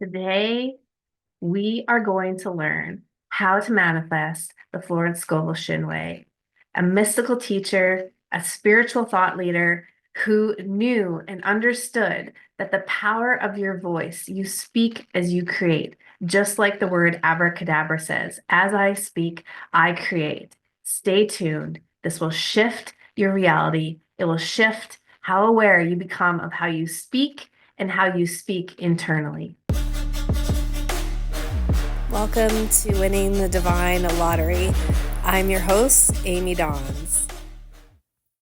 Today, we are going to learn how to manifest the Florence Scovel Shinn way, a mystical teacher, a spiritual thought leader who knew and understood that the power of your voice, you speak as you create, just like the word abracadabra says, as I speak, I create. Stay tuned. This will shift your reality. It will shift how aware you become of how you speak and how you speak internally. Welcome to Winning the Divine Lottery. I'm your host, Amy Dawes.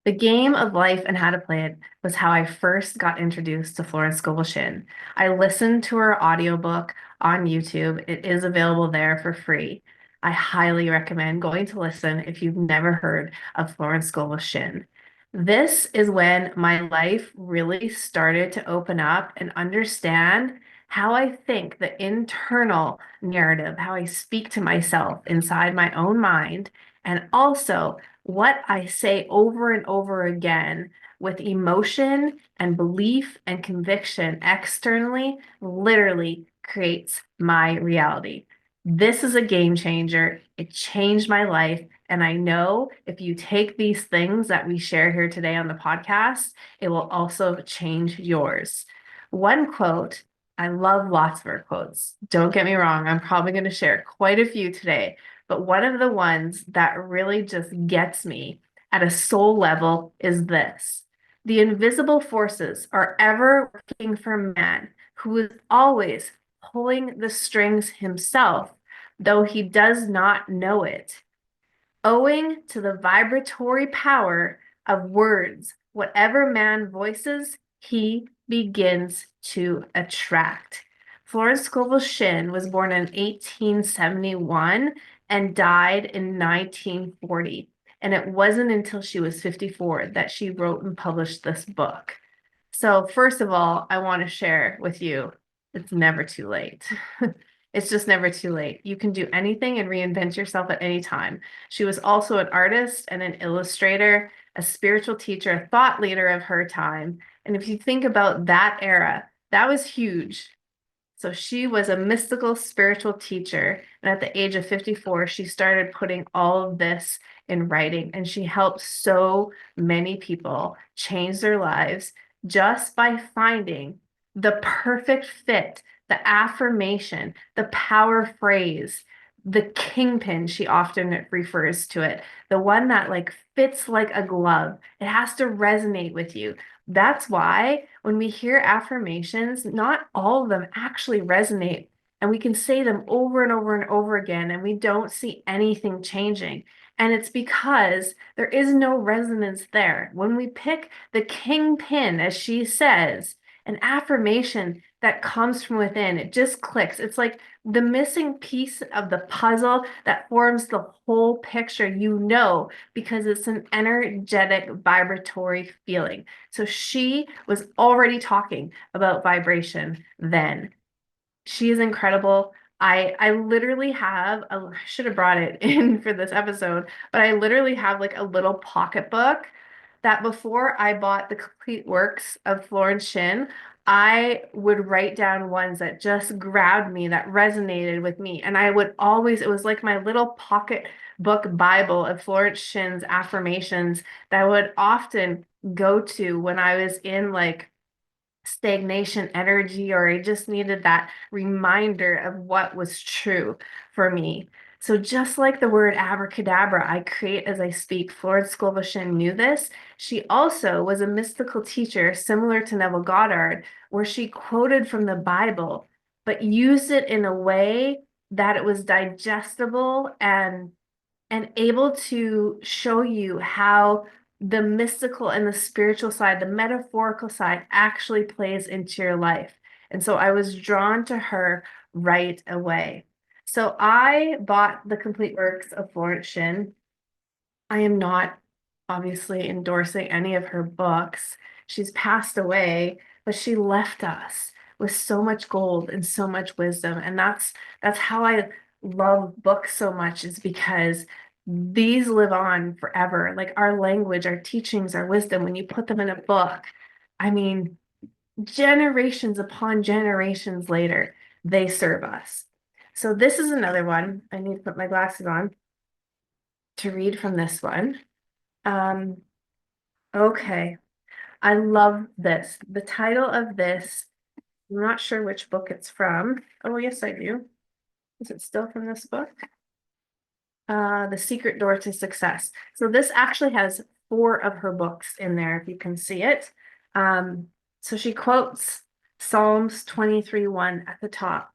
The game of life and how to play it was how I first got introduced to Florence Scovel Shinn. I listened to her audiobook on YouTube. It is available there for free. I highly recommend going to listen if you've never heard of Florence Scovel Shinn. This is when my life really started to open up and understand how I think the internal narrative, how I speak to myself inside my own mind, and also what I say over and over again with emotion and belief and conviction externally literally creates my reality. This is a game changer. It changed my life. And I know if you take these things that we share here today on the podcast, it will also change yours. One quote, I love lots of her quotes. Don't get me wrong, I'm probably going to share quite a few today, but one of the ones that really just gets me at a soul level is this. The invisible forces are ever working for man, who is always pulling the strings himself, though he does not know it. Owing to the vibratory power of words, whatever man voices, he begins to attract. Florence Scovel Shinn was born in 1871 and died in 1940. And it wasn't until she was 54 that she wrote and published this book. So, first of all, I want to share with you it's never too late. It's just never too late. You can do anything and reinvent yourself at any time. She was also an artist and an illustrator, a spiritual teacher, a thought leader of her time. And if you think about that era, that was huge. So she was a mystical spiritual teacher. And at the age of 54, she started putting all of this in writing. And she helped so many people change their lives just by finding the perfect fit, the affirmation, the power phrase, the kingpin, she often refers to it, the one that like fits like a glove. It has to resonate with you. That's why when we hear affirmations, not all of them actually resonate. And we can say them over and over and over again, and we don't see anything changing. And it's because there is no resonance there. When we pick the kingpin, as she says, an affirmation that comes from within, it just clicks. It's like the missing piece of the puzzle that forms the whole picture, because it's an energetic, vibratory feeling. So she was already talking about vibration then. She is incredible. I literally have I should have brought it in for this episode, but I literally have like a little pocketbook that before I bought the complete works of Florence Shinn, I would write down ones that just grabbed me, that resonated with me. And I would always, it was like my little pocket book Bible of Florence Shinn's affirmations that I would often go to when I was in like stagnation energy, or I just needed that reminder of what was true for me. So just like the word abracadabra, I create as I speak, Florence Scovel Shinn knew this. She also was a mystical teacher similar to Neville Goddard, where she quoted from the Bible, but used it in a way that it was digestible and able to show you how the mystical and the spiritual side, the metaphorical side, actually plays into your life. And so I was drawn to her right away. So I bought the complete works of Florence Shinn. I am not obviously endorsing any of her books. She's passed away, but she left us with so much gold and so much wisdom. And that's how I love books so much, is because these live on forever. Like our language, our teachings, our wisdom, when you put them in a book, I mean, generations upon generations later, they serve us. So this is another one. I need to put my glasses on to read from this one. Um, okay. I love this. The title of this, I'm not sure which book it's from. Oh, yes, I do. Is it still from this book? The Secret Door to Success. So this actually has four of her books in there, if you can see it. So she quotes Psalms 23:1 at the top.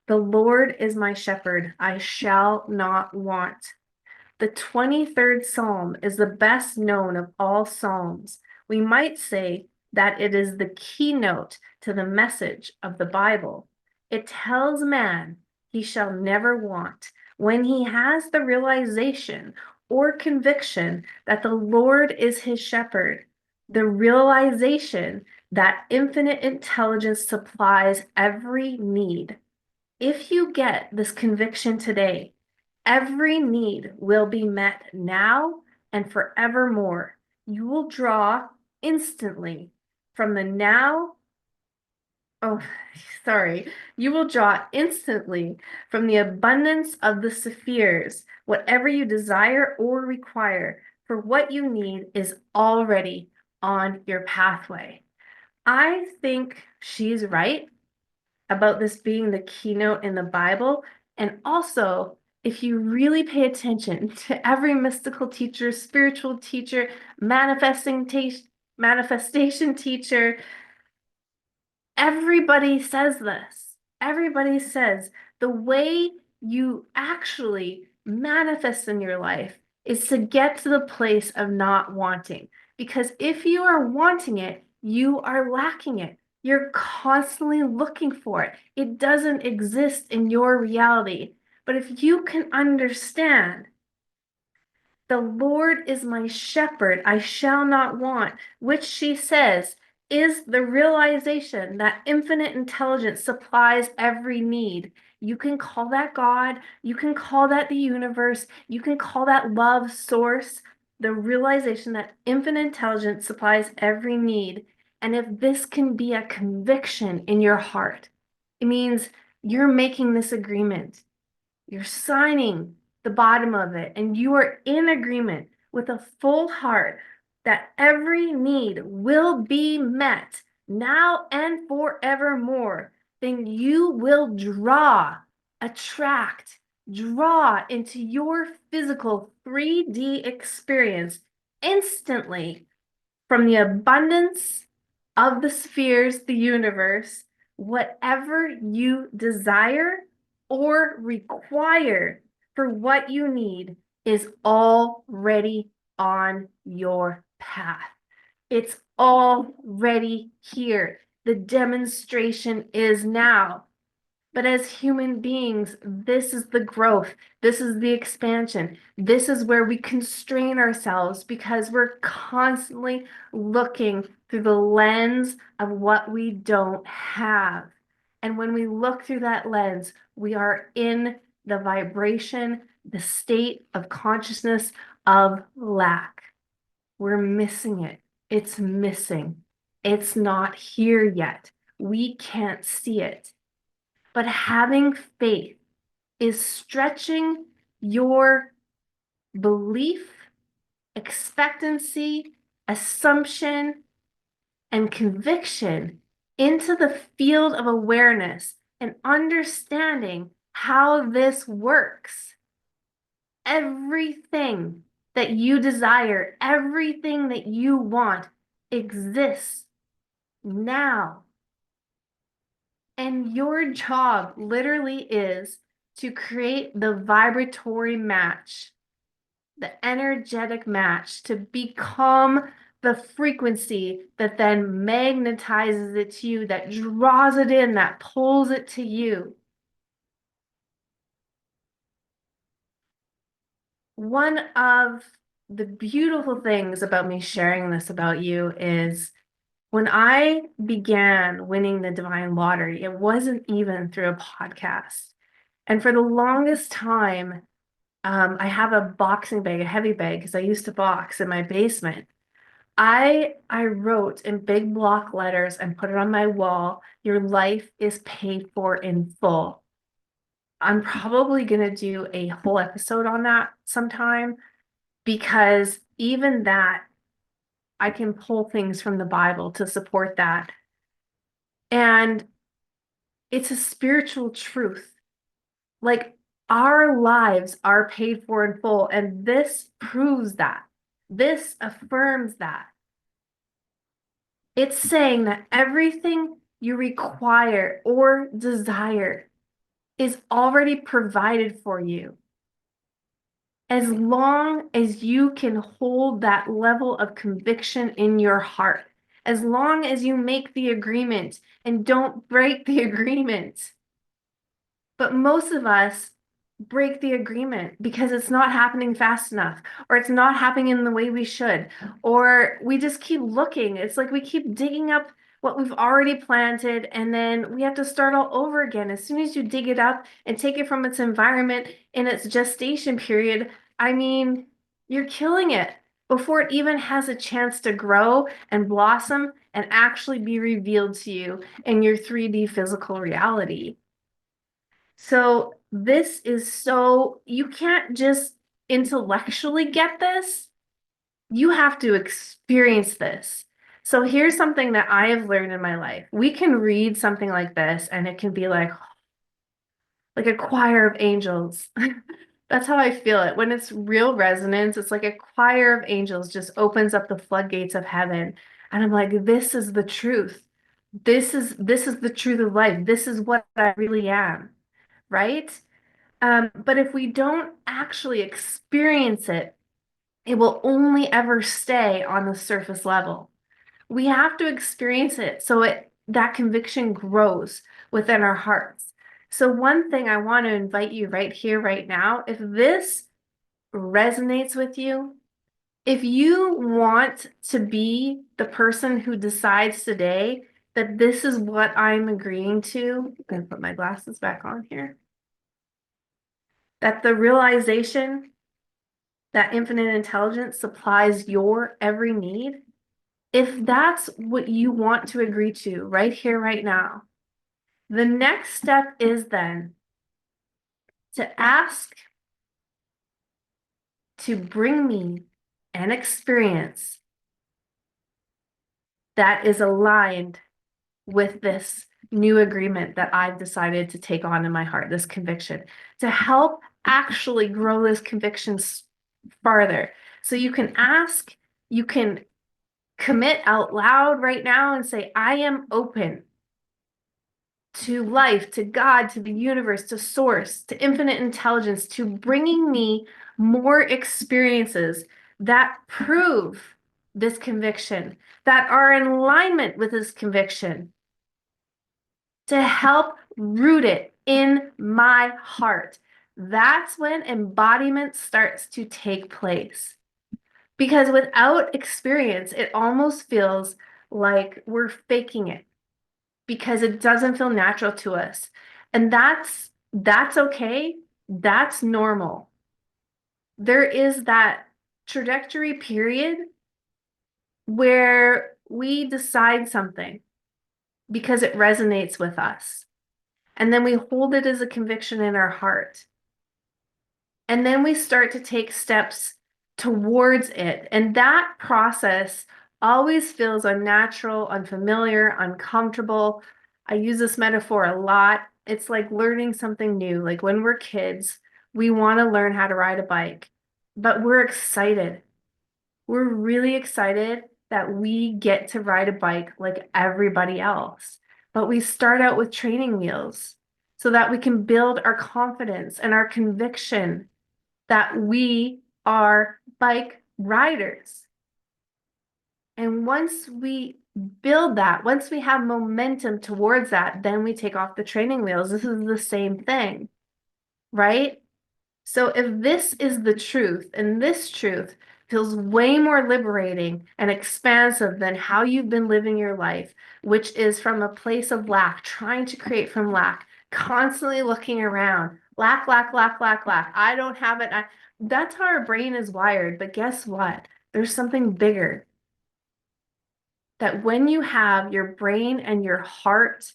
The Lord is my shepherd, I shall not want. The 23rd Psalm is the best known of all Psalms. We might say that it is the keynote to the message of the Bible. It tells man he shall never want when he has the realization or conviction that the Lord is his shepherd, the realization that infinite intelligence supplies every need. If you get this conviction today, every need will be met now and forevermore. You will draw instantly from the now. Oh, sorry. You will draw instantly from the abundance of the spheres, whatever you desire or require, for what you need is already on your pathway. I think she's right about this being the keynote in the Bible. And also, if you really pay attention to every mystical teacher, spiritual teacher, manifestation teacher, everybody says this. Everybody says the way you actually manifest in your life is to get to the place of not wanting. Because if you are wanting it, you are lacking it. You're constantly looking for it. It doesn't exist in your reality. But if you can understand the Lord is my shepherd, I shall not want, which she says is the realization that infinite intelligence supplies every need. You can call that God, you can call that the universe, you can call that love source, the realization that infinite intelligence supplies every need. And if this can be a conviction in your heart, it means you're making this agreement. You're signing the bottom of it, and you are in agreement with a full heart that every need will be met now and forevermore. Then you will attract, draw into your physical 3D experience instantly from the abundance of the spheres, the universe, whatever you desire or require for what you need is already on your path. It's already here. The demonstration is now. But as human beings, this is the growth. This is the expansion. This is where we constrain ourselves because we're constantly looking through the lens of what we don't have. And when we look through that lens, we are in the vibration, the state of consciousness of lack. We're missing it. It's missing. It's not here yet. We can't see it. But having faith is stretching your belief, expectancy, assumption, and conviction into the field of awareness and understanding how this works. Everything that you desire, everything that you want exists now. And your job literally is to create the vibratory match, the energetic match, to become the frequency that then magnetizes it to you, that draws it in, that pulls it to you. One of the beautiful things about me sharing this about you is when I began winning the Divine Lottery, it wasn't even through a podcast. And for the longest time, I have a boxing bag, a heavy bag, because I used to box in my basement. I wrote in big block letters and put it on my wall, your life is paid for in full. I'm probably gonna do a whole episode on that sometime because even that I can pull things from the Bible to support that. And it's a spiritual truth. Like our lives are paid for in full, and this proves that. This affirms that. It's saying that everything you require or desire is already provided for you. As long as you can hold that level of conviction in your heart, as long as you make the agreement and don't break the agreement. But most of us break the agreement because it's not happening fast enough, or it's not happening in the way we should, or we just keep looking. It's like we keep digging up what we've already planted, and then we have to start all over again. As soon as you dig it up and take it from its environment in its gestation period, I mean, you're killing it before it even has a chance to grow and blossom and actually be revealed to you in your 3D physical reality. So this is so, you can't just intellectually get this. You have to experience this. So here's something that I have learned in my life. We can read something like this and it can be like a choir of angels. That's how I feel it. When it's real resonance, it's like a choir of angels just opens up the floodgates of heaven. And I'm like, this is the truth. This is the truth of life. This is what I really am, right? But if we don't actually experience it, it will only ever stay on the surface level. We have to experience it so that conviction grows within our hearts. So one thing I want to invite you right here, right now, if this resonates with you, if you want to be the person who decides today that this is what I'm agreeing to, I'm going to put my glasses back on here, that the realization that infinite intelligence supplies your every need, if that's what you want to agree to right here, right now, the next step is then to ask to bring me an experience that is aligned with this new agreement that I've decided to take on in my heart, this conviction, to help actually grow this conviction farther. So you can ask, you can commit out loud right now and say, I am open to life, to God, to the universe, to source, to infinite intelligence, to bringing me more experiences that prove this conviction, that are in alignment with this conviction, to help root it in my heart. That's when embodiment starts to take place. Because without experience, it almost feels like we're faking it because it doesn't feel natural to us. And that's okay. That's normal. There is that trajectory period where we decide something because it resonates with us. And then we hold it as a conviction in our heart. And then we start to take steps towards it. And that process always feels unnatural, unfamiliar, uncomfortable. I use this metaphor a lot. It's like learning something new. Like when we're kids, we want to learn how to ride a bike, but we're excited. We're really excited that we get to ride a bike like everybody else. But we start out with training wheels so that we can build our confidence and our conviction that we are bike riders. And once we build that, once we have momentum towards that, then we take off the training wheels. This is the same thing, right? So if this is the truth, and this truth feels way more liberating and expansive than how you've been living your life, which is from a place of lack, trying to create from lack, constantly looking around, lack, lack, lack, lack, lack. I don't have it. That's how our brain is wired. But guess what? There's something bigger. that when you have your brain and your heart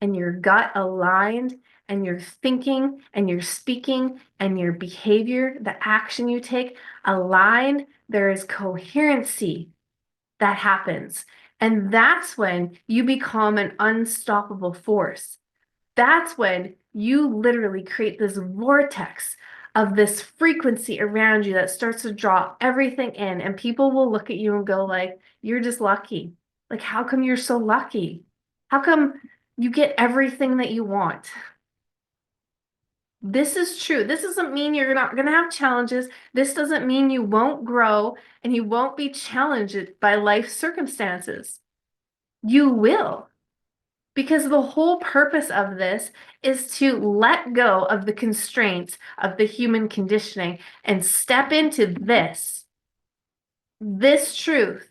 and your gut aligned, and your thinking and your speaking and your behavior, the action you take aligned, there is coherency that happens. And that's when you become an unstoppable force. That's when you literally create this vortex of this frequency around you that starts to draw everything in. And people will look at you and go like, you're just lucky. Like, how come you're so lucky? How come you get everything that you want? This is true. This doesn't mean you're not going to have challenges. This doesn't mean you won't grow and you won't be challenged by life circumstances. You will, because the whole purpose of this is to let go of the constraints of the human conditioning and step into this truth.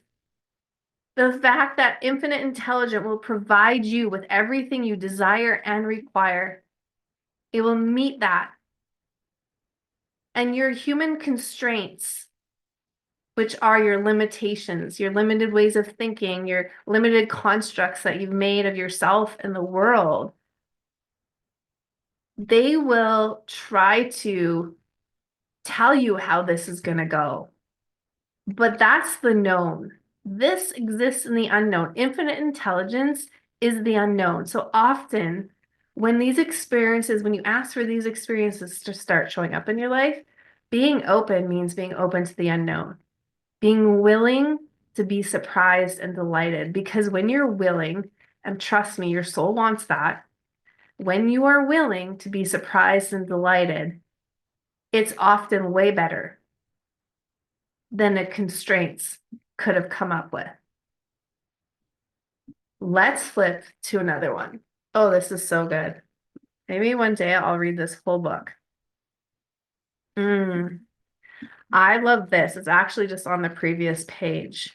The fact that infinite intelligence will provide you with everything you desire and require. It will meet that. And your human constraints, which are your limitations, your limited ways of thinking, your limited constructs that you've made of yourself and the world, they will try to tell you how this is going to go. But that's the known. This exists in the unknown. Infinite intelligence is the unknown. So often, when these experiences, when you ask for these experiences to start showing up in your life, being open means being open to the unknown, being willing to be surprised and delighted. Because when you're willing, and trust me, your soul wants that, when you are willing to be surprised and delighted, it's often way better than the constraints could have come up with. Let's flip to another one. Oh, this is so good. Maybe one day I'll read this whole book. I love this. It's actually just on the previous page.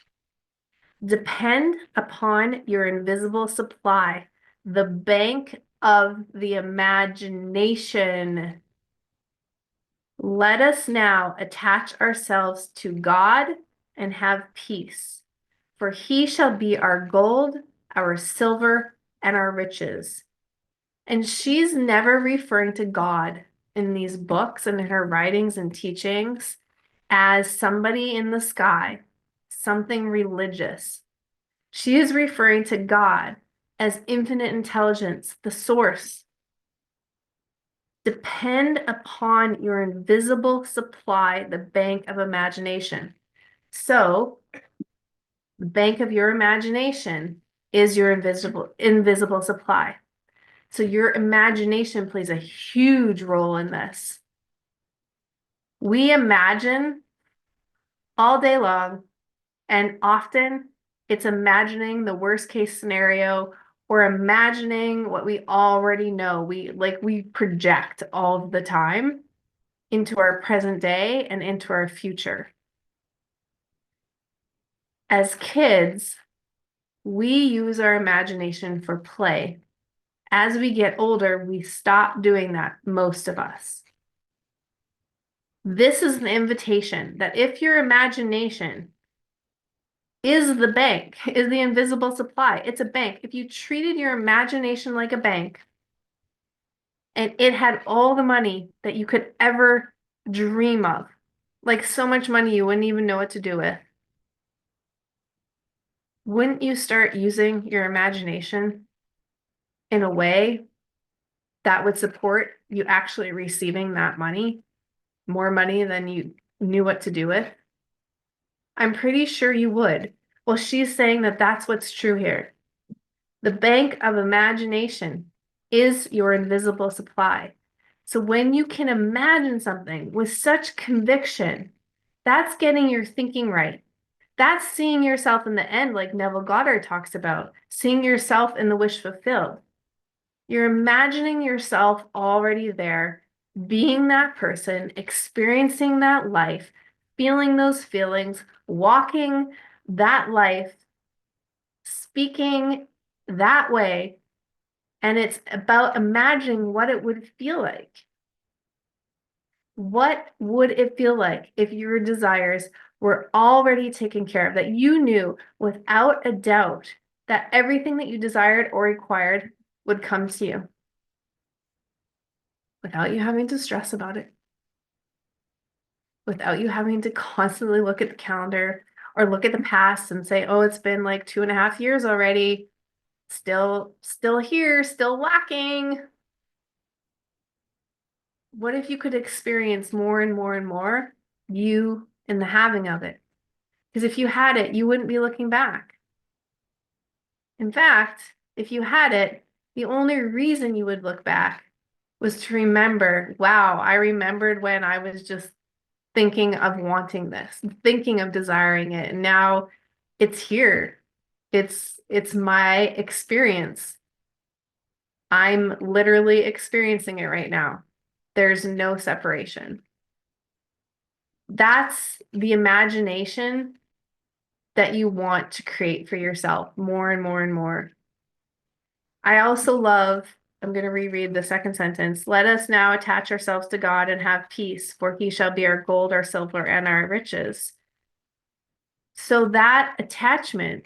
Depend upon your invisible supply, the bank of the imagination. Let us now attach ourselves to God and have peace, for he shall be our gold, our silver, and our riches. And she's never referring to God in these books and in her writings and teachings as somebody in the sky, something religious. She is referring to God as infinite intelligence, the source. Depend upon your invisible supply, the bank of imagination. So, the bank of your imagination is your invisible supply. So your imagination plays a huge role in this. We imagine all day long, and often it's imagining the worst case scenario or imagining what we already know. We project all of the time into our present day and into our future. As kids, we use our imagination for play. As we get older, we stop doing that, most of us. This is an invitation that if your imagination is the bank, is the invisible supply, it's a bank. If you treated your imagination like a bank and it had all the money that you could ever dream of, like so much money you wouldn't even know what to do with, wouldn't you start using your imagination in a way that would support you actually receiving that money, more money than you knew what to do with? I'm pretty sure you would. Well, she's saying that that's what's true here. The bank of imagination is your invisible supply. So when you can imagine something with such conviction, that's getting your thinking right. That's seeing yourself in the end, like Neville Goddard talks about, seeing yourself in the wish fulfilled. You're imagining yourself already there, being that person, experiencing that life, feeling those feelings, walking that life, speaking that way. And it's about imagining what it would feel like. What would it feel like if your desires were already taken care of, that you knew without a doubt that everything that you desired or required would come to you without you having to stress about it, without you having to constantly look at the calendar or look at the past and say, oh, it's been like 2.5 years already. Still here, still lacking. What if you could experience more and more and more you in the having of it? Because if you had it, you wouldn't be looking back. In fact, if you had it, the only reason you would look back was to remember, wow, I remembered when I was just thinking of wanting this, thinking of desiring it, and now it's here. It's my experience. I'm literally experiencing it right now. There's no separation. That's the imagination that you want to create for yourself more and more and more. I also love, I'm going to reread the second sentence. Let us now attach ourselves to God and have peace, for he shall be our gold, our silver, and our riches. So that attachment,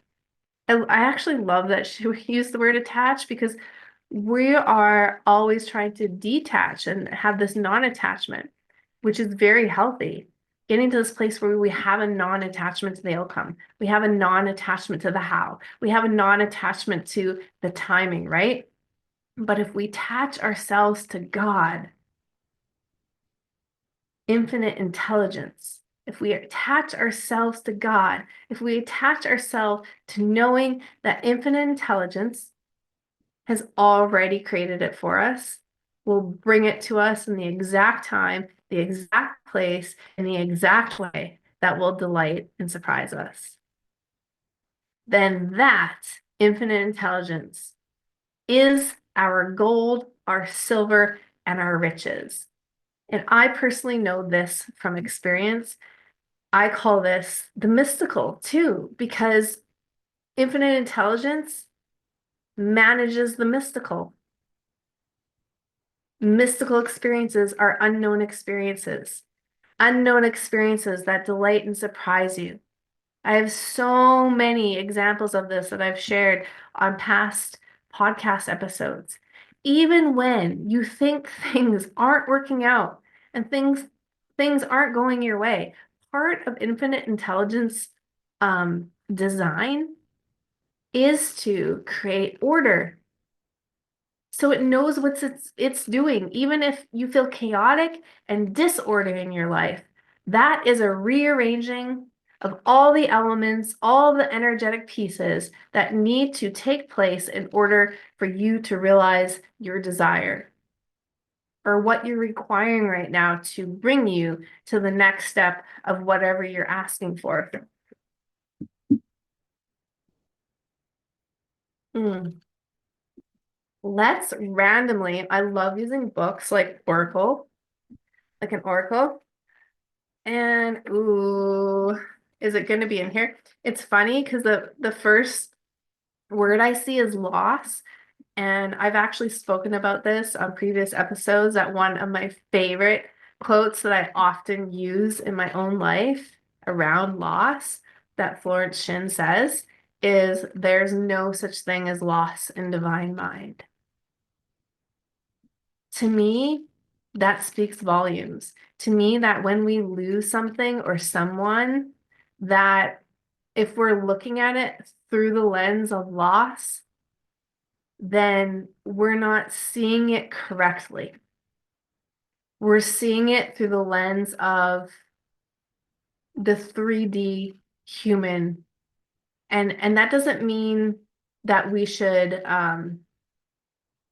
I actually love that she used the word attach because we are always trying to detach and have this non-attachment, which is very healthy. Getting to this place where we have a non-attachment to the outcome. We have a non-attachment to the how. We have a non-attachment to the timing, right? But if we attach ourselves to God, infinite intelligence, if we attach ourselves to God, if we attach ourselves to knowing that infinite intelligence has already created it for us, will bring it to us in the exact time, the exact place, in the exact way that will delight and surprise us. Then that infinite intelligence is our gold, our silver, and our riches. And I personally know this from experience. I call this the mystical too, because infinite intelligence manages the mystical. Mystical experiences are unknown experiences that delight and surprise you. I have so many examples of this that I've shared on past podcast episodes. Even when you think things aren't working out and things aren't going your way, part of infinite intelligence design is to create order. So it knows what it's doing. Even if you feel chaotic and disorder in your life, that is a rearranging of all the elements, all the energetic pieces that need to take place in order for you to realize your desire or what you're requiring right now to bring you to the next step of whatever you're asking for. Mm. Let's randomly, I love using books like Oracle, like an Oracle. And ooh, is it going to be in here? It's funny because the first word I see is loss. And I've actually spoken about this on previous episodes that one of my favorite quotes that I often use in my own life around loss that Florence Scovel says is there's no such thing as loss in divine mind. To me, that speaks volumes. To me, that when we lose something or someone, that if we're looking at it through the lens of loss, then we're not seeing it correctly. We're seeing it through the lens of the 3D human. And that doesn't mean that we should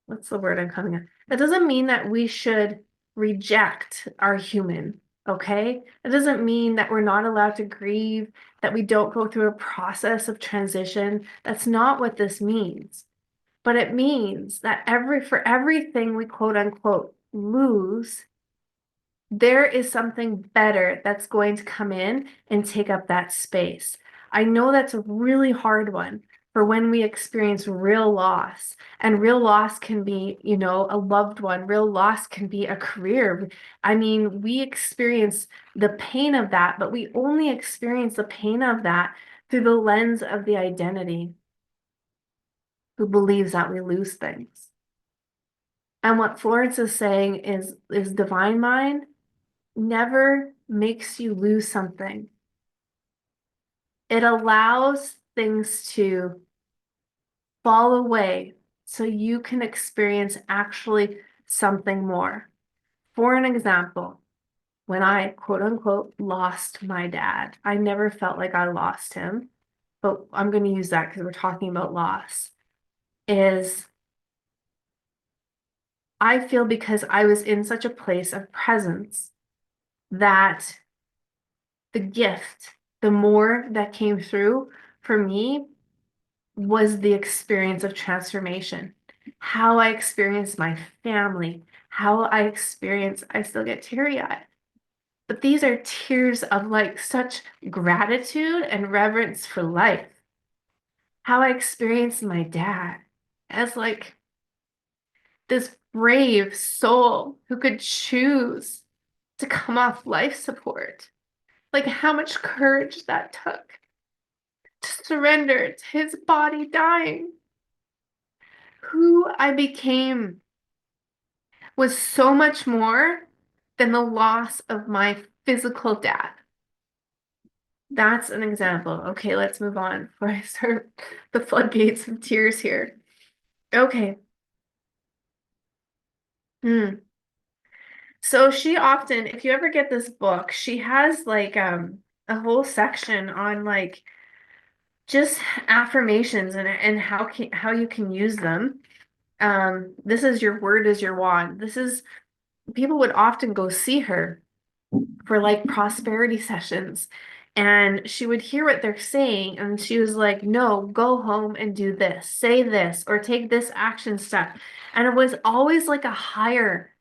what's the word I'm coming at? That doesn't mean that we should reject our human, okay? That doesn't mean that we're not allowed to grieve, that we don't go through a process of transition. That's not what this means. But it means that for everything we quote unquote lose, there is something better that's going to come in and take up that space. I know that's a really hard one, for when we experience real loss. And real loss can be, a loved one. Real loss can be a career. I mean, we experience the pain of that, but we only experience the pain of that through the lens of the identity who believes that we lose things. And what Florence is saying is divine mind never makes you lose something. It allows things to fall away so you can experience actually something more. For an example, when I quote unquote lost my dad, I never felt like I lost him, but I'm going to use that because we're talking about loss. Is I feel because I was in such a place of presence that the gift, the more that came through for me was the experience of transformation. How I experienced my family, how I experienced, I still get teary-eyed. But these are tears of like such gratitude and reverence for life. How I experienced my dad as like this brave soul who could choose to come off life support. Like how much courage that took to surrender to his body dying. Who I became was so much more than the loss of my physical dad. That's an example. Okay, let's move on before I start the floodgates of tears here. Okay. Hmm. So she often, if you ever get this book, she has like a whole section on like just affirmations and how you can use them. This is your word is your wand. This is people would often go see her for like prosperity sessions. And she would hear what they're saying, and she was like, no, go home and do this, say this, or take this action step. And it was always like a higher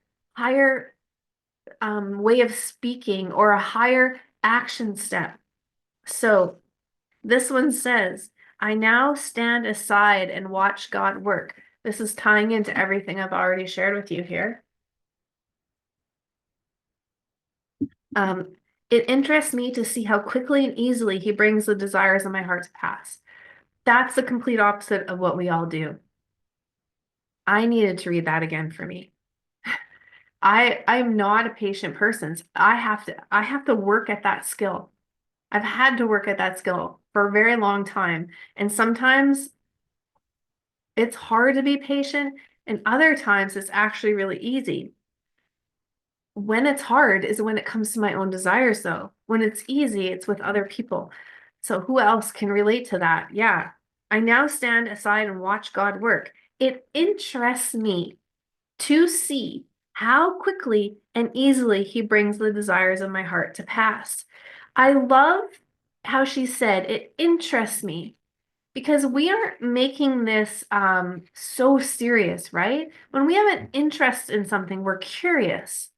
way of speaking or a higher action step. So this one says, I now stand aside and watch God work. This is tying into everything I've already shared with you here. Um, it interests me to see how quickly and easily he brings the desires of my heart to pass. That's the complete opposite of what we all do. I needed to read that again for me. I'm not a patient person. I have to work at that skill. I've had to work at that skill for a very long time. And sometimes it's hard to be patient, and other times it's actually really easy. When it's hard is when it comes to my own desires, though. When it's easy, it's with other people. So who else can relate to that? Yeah. I now stand aside and watch God work. It interests me to see how quickly and easily he brings the desires of my heart to pass. I love how she said, it interests me because we aren't making this so serious, right? When we have an interest in something, we're curious.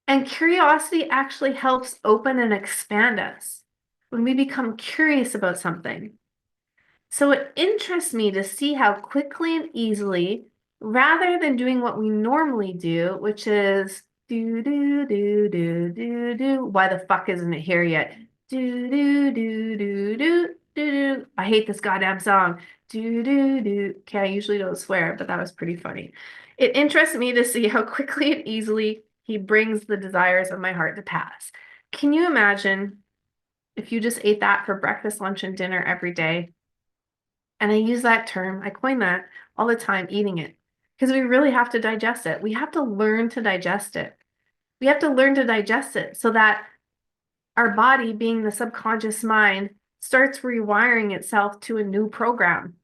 And curiosity actually helps open and expand us when we become curious about something. So it interests me to see how quickly and easily, rather than doing what we normally do, which is do, do, do, do, do, do. Why the fuck isn't it here yet? Do, do, do, do, do, do, do. I hate this goddamn song. Do, do, do. Okay, I usually don't swear, but that was pretty funny. It interests me to see how quickly and easily he brings the desires of my heart to pass. Can you imagine if you just ate that for breakfast, lunch, and dinner every day? And I use that term, I coin that all the time, eating it, because we really have to digest it. We have to learn to digest it. We have to learn to digest it so that our body, being the subconscious mind, starts rewiring itself to a new program,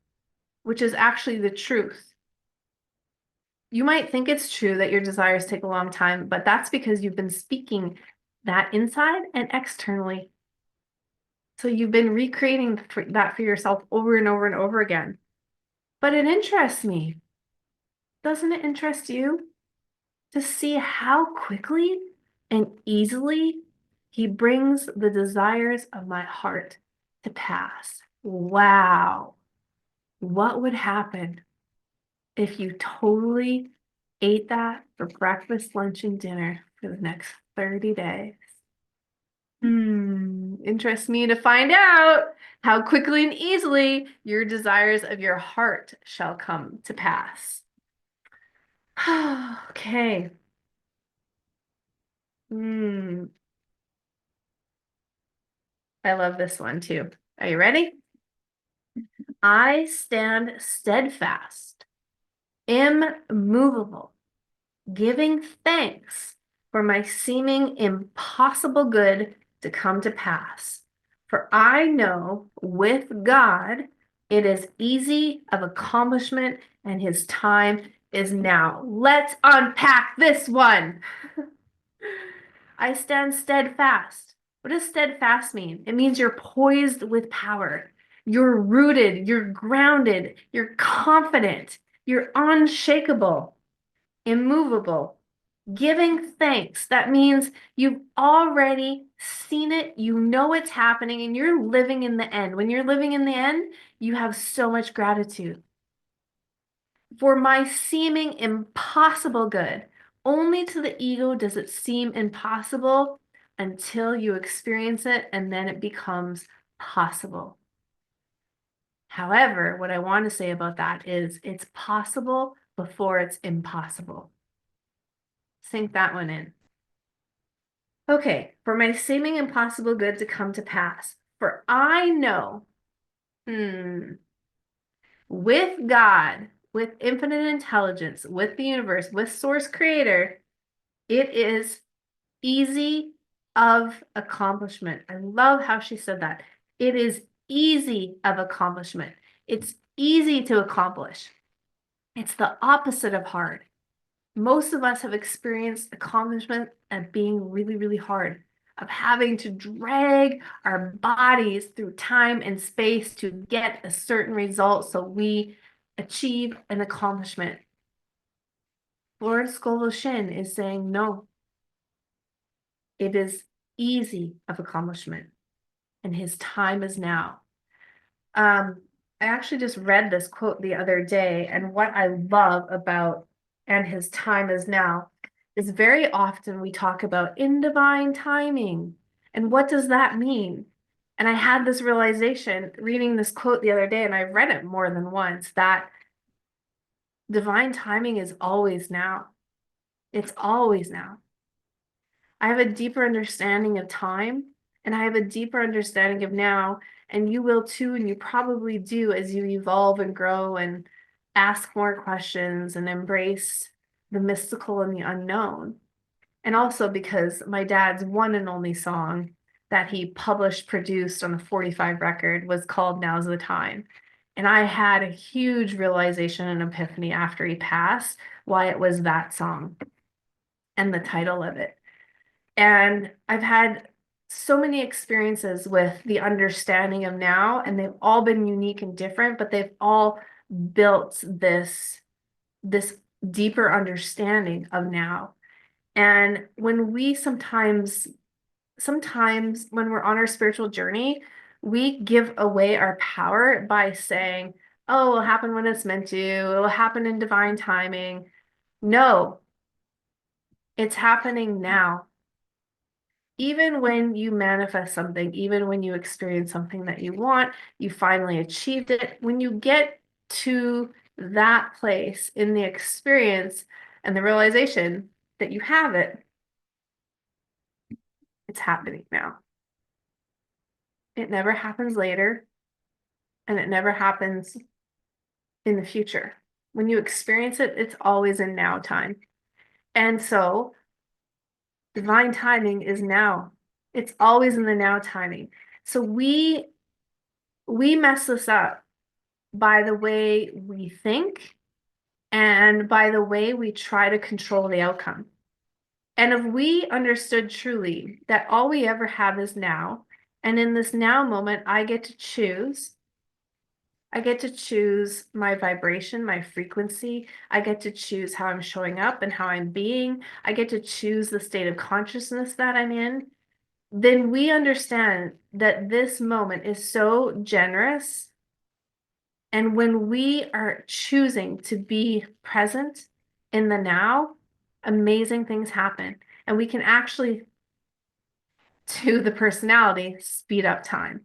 which is actually the truth. You might think it's true that your desires take a long time, but that's because you've been speaking that inside and externally. So you've been recreating that for yourself over and over and over again. But it interests me. Doesn't it interest you to see how quickly and easily he brings the desires of my heart to pass? Wow. What would happen if you totally ate that for breakfast, lunch, and dinner for the next 30 days? Interests me to find out how quickly and easily your desires of your heart shall come to pass. Okay. Hmm. I love this one too. Are you ready? I stand steadfast, immovable, giving thanks for my seeming impossible good to come to pass. For I know with God it is easy of accomplishment and his time is now. Let's unpack this one. I stand steadfast. What does steadfast mean? It means you're poised with power. You're rooted, you're grounded, you're confident, you're unshakable, immovable. Giving thanks. That means you've already seen it, you know it's happening, and you're living in the end. When you're living in the end, you have so much gratitude. For my seeming impossible good, only to the ego does it seem impossible until you experience it, and then it becomes possible. However, what I want to say about that is it's possible before it's impossible. Sink that one in. Okay, for my seeming impossible good to come to pass. For I know, hmm, with God, with infinite intelligence, with the universe, with source creator, it is easy of accomplishment. I love how she said that. It is easy of accomplishment. It's easy to accomplish. It's the opposite of hard. Most of us have experienced accomplishment of being really, really hard, of having to drag our bodies through time and space to get a certain result so we achieve an accomplishment. Florence Scovel Shinn is saying, no, it is easy of accomplishment, and his time is now. Um, I actually just read this quote the other day, and what I love about "and his time is now" is very often we talk about in divine timing. And what does that mean? And I had this realization reading this quote the other day, and I read it more than once, that divine timing is always now. It's always now. I have a deeper understanding of time, and I have a deeper understanding of now, and you will too, and you probably do as you evolve and grow and ask more questions and embrace the mystical and the unknown. And also because my dad's one and only song that he published, produced on a 45 record was called Now's the Time. And I had a huge realization and epiphany after he passed why it was that song and the title of it. And I've had so many experiences with the understanding of now, and they've all been unique and different, but they've all built this deeper understanding of now. And when we sometimes when we're on our spiritual journey, we give away our power by saying, oh, it'll happen when it's meant to, it'll happen in divine timing. No, it's happening now. Even when you manifest something, even when you experience something that you want, you finally achieved it. When you get to that place in the experience and the realization that you have it, it's happening now. It never happens later, and it never happens in the future. When you experience it, it's always in now time. And so divine timing is now. It's always in the now timing. So we mess this up by the way we think and by the way we try to control the outcome. And if we understood truly that all we ever have is now, and in this now moment, I get to choose. I get to choose my vibration, my frequency. I get to choose how I'm showing up and how I'm being. I get to choose the state of consciousness that I'm in. Then we understand that this moment is so generous And when we are choosing to be present in the now, amazing things happen. And we can actually, to the personality, speed up time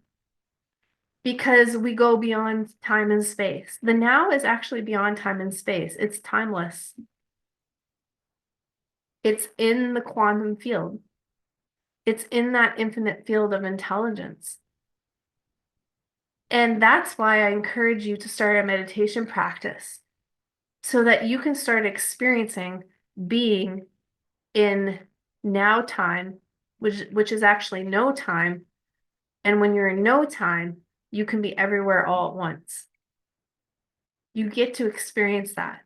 because we go beyond time and space. The now is actually beyond time and space, it's timeless, it's in the quantum field, it's in that infinite field of intelligence. And that's why I encourage you to start a meditation practice so that you can start experiencing being in now time, which is actually no time. And when you're in no time, you can be everywhere all at once. You get to experience that.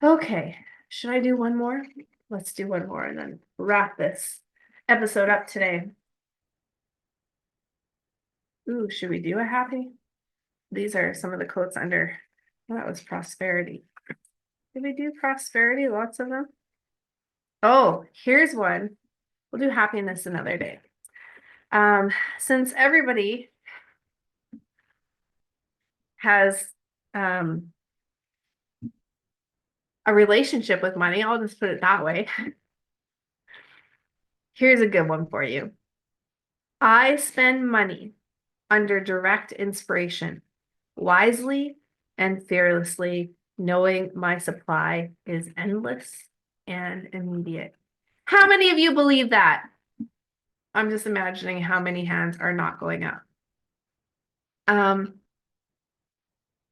Okay, should I do one more? Let's do one more and then wrap this episode up today. Ooh, should we do a happy? These are some of the quotes under, well, that was prosperity. Did we do prosperity? Lots of them. Oh, here's one. We'll do happiness another day. Since everybody has a relationship with money, I'll just put it that way. Here's a good one for you. I spend money under direct inspiration, wisely and fearlessly, knowing my supply is endless and immediate. How many of you believe that? I'm just imagining how many hands are not going up. I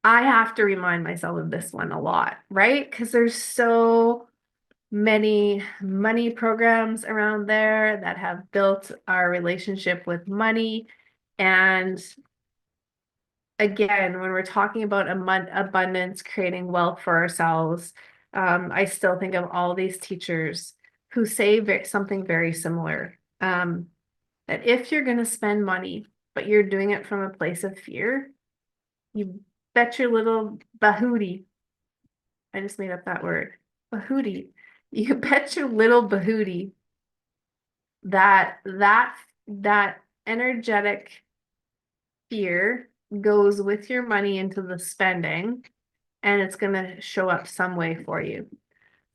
have to remind myself of this one a lot, right? Because there's so many money programs around there that have built our relationship with money. And again, when we're talking about abundance, creating wealth for ourselves, I still think of all these teachers who say something very similar. That if you're going to spend money, but you're doing it from a place of fear, you bet your little bahootie. I just made up that word. Bahootie. You bet your little bahootie that energetic fear goes with your money into the spending, and it's going to show up some way for you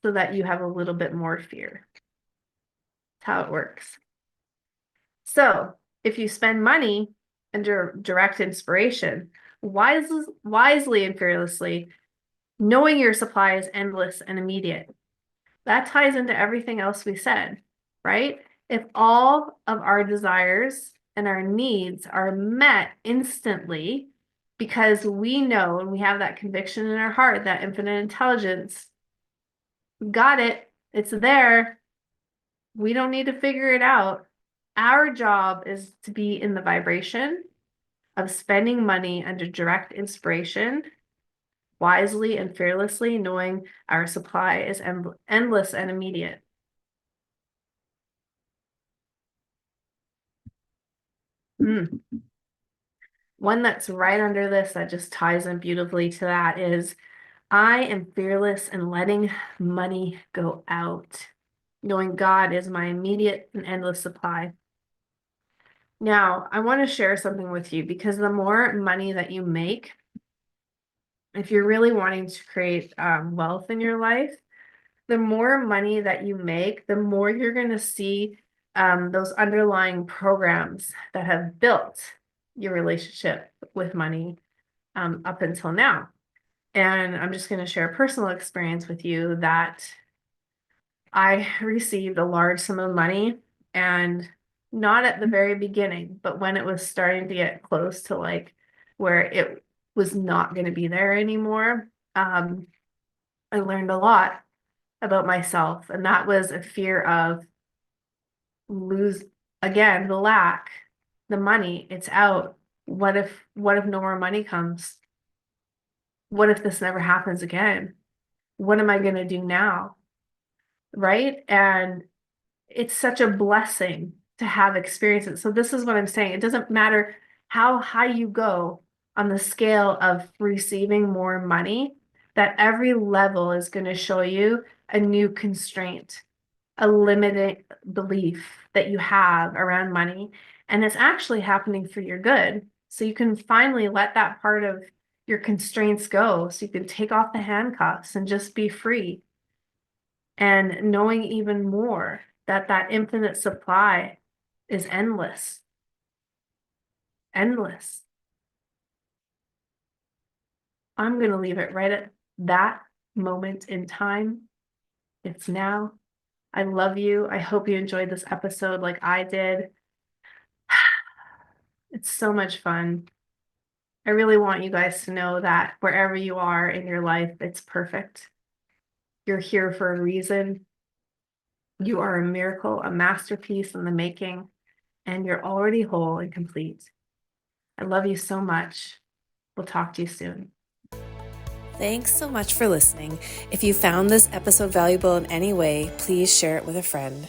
so that you have a little bit more fear. That's how it works. So if you spend money under direct inspiration, wisely and fearlessly, knowing your supply is endless and immediate, that ties into everything else we said, right? If all of our desires and our needs are met instantly because we know and we have that conviction in our heart, that infinite intelligence, got it, it's there. We don't need to figure it out. Our job is to be in the vibration of spending money under direct inspiration, wisely and fearlessly, knowing our supply is endless and immediate. One that's right under this that just ties in beautifully to that is I am fearless in letting money go out, knowing God is my immediate and endless supply. Now, I want to share something with you because the more money that you make, if you're really wanting to create wealth in your life, the more money that you make, the more you're going to see those underlying programs that have built your relationship with money up until now. And I'm just going to share a personal experience with you that I received a large sum of money, and not at the very beginning, but when it was starting to get close to like where it was not going to be there anymore, I learned a lot about myself. And that was a fear of lose again, the lack, the money, it's out. What if no more money comes? What if this never happens again? What am I going to do now? Right? And it's such a blessing to have experiences. So this is what I'm saying. It doesn't matter how high you go on the scale of receiving more money, that every level is going to show you a new constraint, a limited belief that you have around money. And it's actually happening for your good. So you can finally let that part of your constraints go. So you can take off the handcuffs and just be free. And knowing even more that that infinite supply is endless, endless. I'm going to leave it right at that moment in time. It's now. I love you. I hope you enjoyed this episode like I did. It's so much fun. I really want you guys to know that wherever you are in your life, it's perfect. You're here for a reason. You are a miracle, a masterpiece in the making, and you're already whole and complete. I love you so much. We'll talk to you soon. Thanks so much for listening. If you found this episode valuable in any way, please share it with a friend.